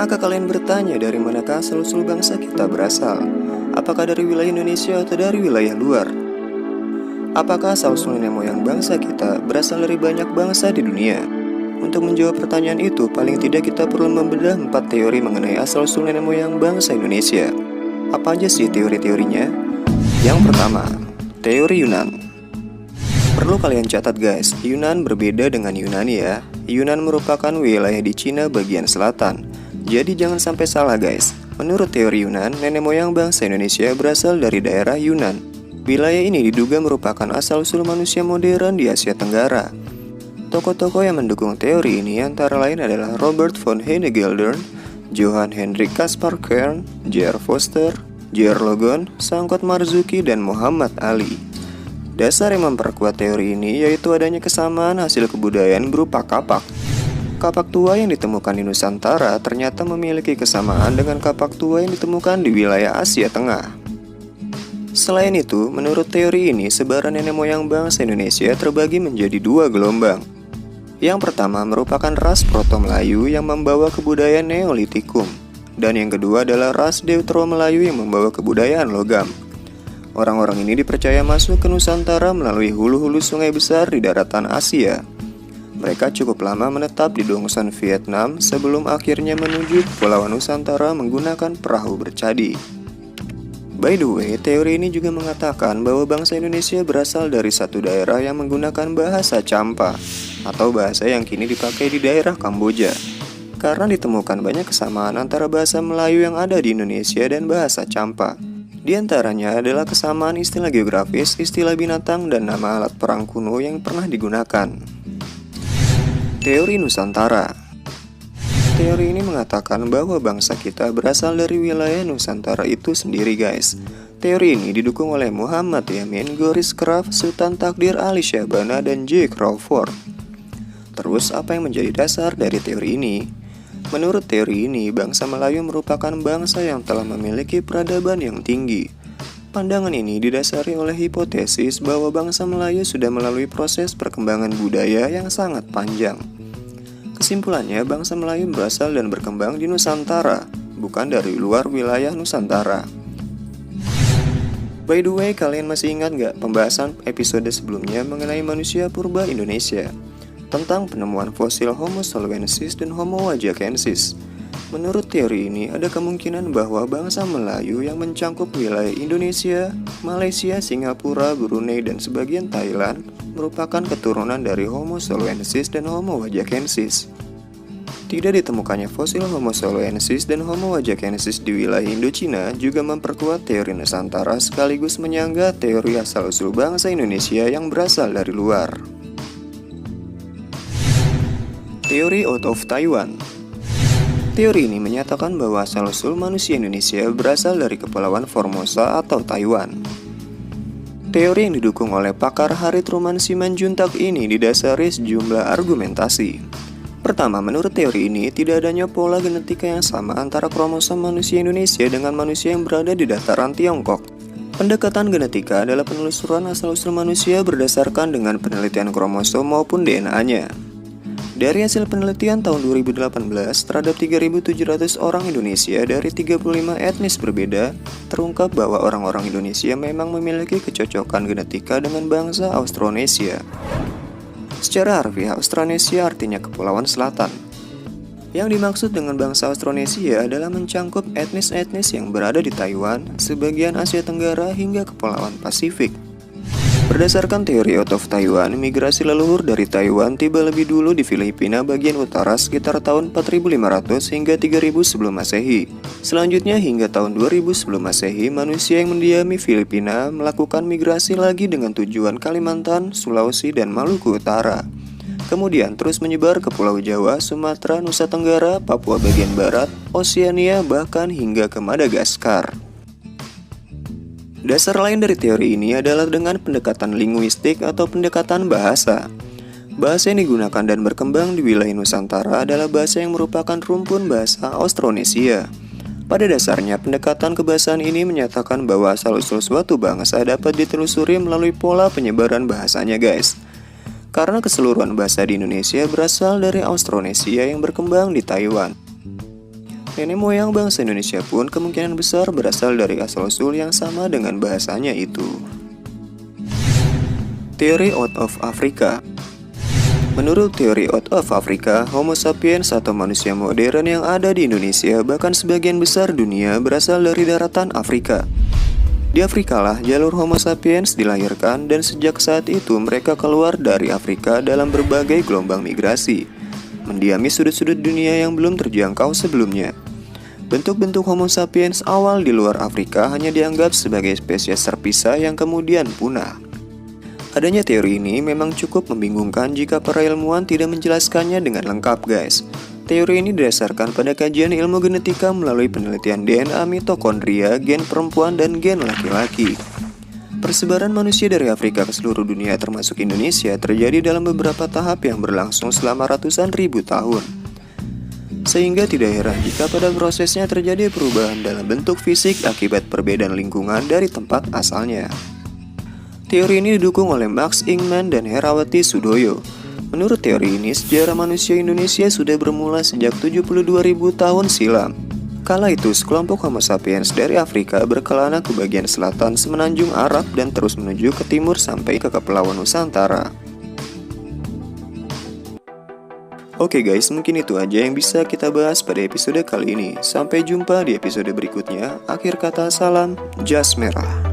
Pernahkah kalian bertanya dari manakah asal-usul bangsa kita berasal? Apakah dari wilayah Indonesia atau dari wilayah luar? Apakah asal-usul nenek moyang bangsa kita berasal dari banyak bangsa di dunia? Untuk menjawab pertanyaan itu, paling tidak kita perlu membedah 4 teori mengenai asal-usul nenek moyang bangsa Indonesia. Apa aja sih teori-teorinya? Yang pertama, teori Yunan. Perlu kalian catat guys, Yunan berbeda dengan Yunani ya. Yunan merupakan wilayah di Cina bagian selatan. Jadi jangan sampai salah guys. Menurut teori Yunan, nenek moyang bangsa Indonesia berasal dari daerah Yunan. Wilayah ini diduga merupakan asal-usul manusia modern di Asia Tenggara. Tokoh-tokoh yang mendukung teori ini antara lain adalah Robert von Hennegeldern, Johann Hendrik Caspar Kern, J.R. Foster, J.R. Logan, Sangkot Marzuki, dan Muhammad Ali. Dasar yang memperkuat teori ini yaitu adanya kesamaan hasil kebudayaan berupa kapak. Kapak tua yang ditemukan di Nusantara ternyata memiliki kesamaan dengan kapak tua yang ditemukan di wilayah Asia Tengah. Selain itu, menurut teori ini, sebaran nenek moyang bangsa Indonesia terbagi menjadi 2 gelombang. Yang pertama merupakan ras Proto-Melayu yang membawa kebudayaan Neolitikum, dan yang kedua adalah ras Deutero-Melayu yang membawa kebudayaan logam. Orang-orang ini dipercaya masuk ke Nusantara melalui hulu-hulu sungai besar di daratan Asia. Mereka cukup lama menetap di Dongson, Vietnam sebelum akhirnya menuju Kepulauan Nusantara menggunakan perahu bercadi. By the way, teori ini juga mengatakan bahwa bangsa Indonesia berasal dari satu daerah yang menggunakan bahasa Champa, atau bahasa yang kini dipakai di daerah Kamboja. Karena ditemukan banyak kesamaan antara bahasa Melayu yang ada di Indonesia dan bahasa Champa. Di antaranya adalah kesamaan istilah geografis, istilah binatang, dan nama alat perang kuno yang pernah digunakan. Teori Nusantara. Teori ini mengatakan bahwa bangsa kita berasal dari wilayah Nusantara itu sendiri guys. Teori ini didukung oleh Muhammad Yamin, Goris Kraf, Sultan Takdir Ali Syahbana, dan J. Crawford. Terus apa yang menjadi dasar dari teori ini? Menurut teori ini, bangsa Melayu merupakan bangsa yang telah memiliki peradaban yang tinggi. Pandangan ini didasari oleh hipotesis bahwa bangsa Melayu sudah melalui proses perkembangan budaya yang sangat panjang. Kesimpulannya, bangsa Melayu berasal dan berkembang di Nusantara, bukan dari luar wilayah Nusantara. By the way, kalian masih ingat gak pembahasan episode sebelumnya mengenai manusia purba Indonesia? Tentang penemuan fosil Homo soloensis dan Homo wajakensis. Menurut teori ini, ada kemungkinan bahwa bangsa Melayu yang mencangkup wilayah Indonesia, Malaysia, Singapura, Brunei, dan sebagian Thailand merupakan keturunan dari Homo soloensis dan Homo wajakensis. Tidak ditemukannya fosil Homo soloensis dan Homo wajakensis di wilayah Indochina juga memperkuat teori Nusantara sekaligus menyangga teori asal-usul bangsa Indonesia yang berasal dari luar. Teori out of Taiwan. Teori ini menyatakan bahwa asal-usul manusia Indonesia berasal dari Kepulauan Formosa atau Taiwan. Teori yang didukung oleh pakar Harith Ruman Simanjuntak ini didasari sejumlah argumentasi. Pertama, menurut teori ini tidak adanya pola genetika yang sama antara kromosom manusia Indonesia dengan manusia yang berada di dataran Tiongkok. Pendekatan genetika adalah penelusuran asal-usul manusia berdasarkan dengan penelitian kromosom maupun DNA-nya. Dari hasil penelitian tahun 2018 terhadap 3.700 orang Indonesia dari 35 etnis berbeda, terungkap bahwa orang-orang Indonesia memang memiliki kecocokan genetika dengan bangsa Austronesia. Secara harfiah, Austronesia artinya Kepulauan Selatan. Yang dimaksud dengan bangsa Austronesia adalah mencangkup etnis-etnis yang berada di Taiwan, sebagian Asia Tenggara hingga Kepulauan Pasifik. Berdasarkan teori out of Taiwan, migrasi leluhur dari Taiwan tiba lebih dulu di Filipina bagian utara sekitar tahun 4500 hingga 3000 sebelum Masehi. Selanjutnya hingga tahun 2000 sebelum Masehi, manusia yang mendiami Filipina melakukan migrasi lagi dengan tujuan Kalimantan, Sulawesi, dan Maluku Utara. Kemudian terus menyebar ke Pulau Jawa, Sumatera, Nusa Tenggara, Papua bagian barat, Oseania, bahkan hingga ke Madagaskar. Dasar lain dari teori ini adalah dengan pendekatan linguistik atau pendekatan bahasa. Bahasa yang digunakan dan berkembang di wilayah Nusantara adalah bahasa yang merupakan rumpun bahasa Austronesia. Pada dasarnya, pendekatan kebahasaan ini menyatakan bahwa asal-usul suatu bangsa dapat ditelusuri melalui pola penyebaran bahasanya guys. Karena keseluruhan bahasa di Indonesia berasal dari Austronesia yang berkembang di Taiwan. Nenek moyang bangsa Indonesia pun kemungkinan besar berasal dari asal-usul yang sama dengan bahasanya itu. Teori Out of Africa. Menurut teori Out of Africa, Homo sapiens atau manusia modern yang ada di Indonesia bahkan sebagian besar dunia berasal dari daratan Afrika. Di Afrika lah jalur Homo sapiens dilahirkan dan sejak saat itu mereka keluar dari Afrika dalam berbagai gelombang migrasi, mendiami sudut-sudut dunia yang belum terjangkau sebelumnya. Bentuk-bentuk Homo sapiens awal di luar Afrika hanya dianggap sebagai spesies terpisah yang kemudian punah. Adanya teori ini memang cukup membingungkan jika para ilmuwan tidak menjelaskannya dengan lengkap, guys. Teori ini didasarkan pada kajian ilmu genetika melalui penelitian DNA mitokondria, gen perempuan, dan gen laki-laki. Persebaran manusia dari Afrika ke seluruh dunia termasuk Indonesia terjadi dalam beberapa tahap yang berlangsung selama ratusan ribu tahun. Sehingga tidak heran jika pada prosesnya terjadi perubahan dalam bentuk fisik akibat perbedaan lingkungan dari tempat asalnya. Teori ini didukung oleh Max Ingman dan Herawati Sudoyo. Menurut teori ini, sejarah manusia Indonesia sudah bermula sejak 72.000 tahun silam. Kala itu, sekelompok Homo sapiens dari Afrika berkelana ke bagian selatan semenanjung Arab dan terus menuju ke timur sampai ke Kepulauan Nusantara. Oke guys, mungkin itu aja yang bisa kita bahas pada episode kali ini. Sampai jumpa di episode berikutnya. Akhir kata, salam jas merah.